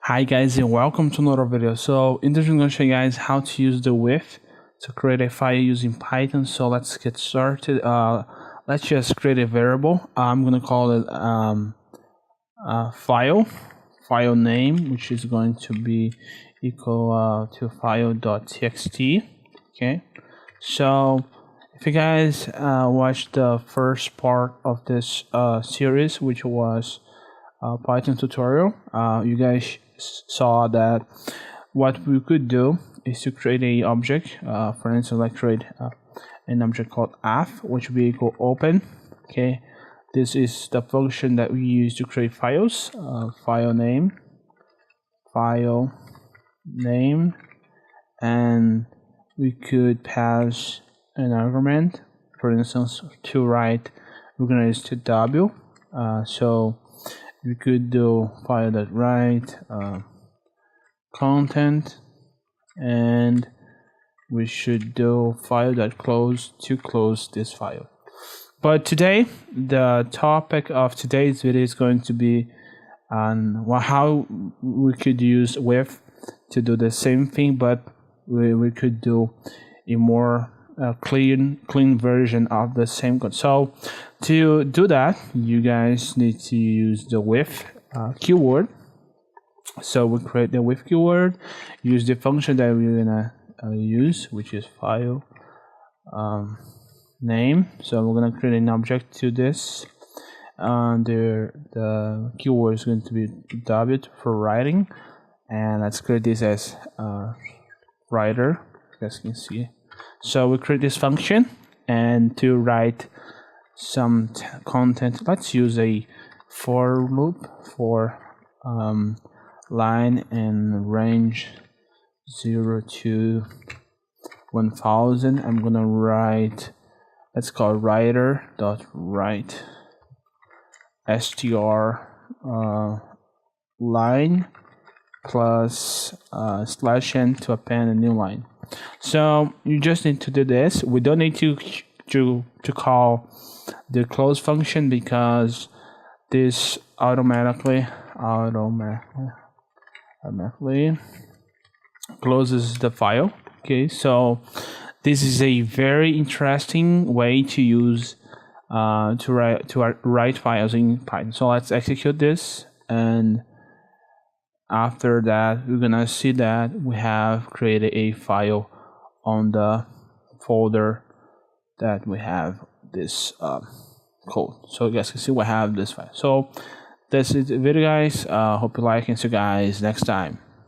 Hi guys and welcome to another video. So in this video I'm going to show you guys how to use the with to create a file using Python. So let's get started. Let's just create a variable. I'm going to call it file name, which is going to be equal to file.txt. Okay, so if you guys watched the first part of this series, which was Python tutorial, you guys saw that what we could do is to create a object. For instance, like create an object called app, which will be equal open. Okay, this is the function that we use to create files. File name, and we could pass an argument. For instance, to write, we're gonna use to w. So we could do file.write content, and we should do file.close to close this file. But today, the topic of today's video is going to be on how we could use with to do the same thing, but we could do a more clean version of the same code. So to do that, you guys need to use the with keyword. So we create the with keyword, use the function that we're gonna use, which is file name. So we're gonna create an object to this. The keyword is going to be w for writing, and let's create this as writer, as you can see. So we create this function, and to write some content, let's use a for loop for line and range 0 to 1000. I'm gonna write, let's call writer.write str line plus /n to append a new line. So you just need to do this. We don't need to call the close function, because this automatically closes the file. Okay, so this is a very interesting way to use to write files in Python. So let's execute this, and after that we're gonna see that we have created a file on the folder that we have this code. So you guys can see we have this file. So this is the video, guys. Hope you like, and see you guys next time.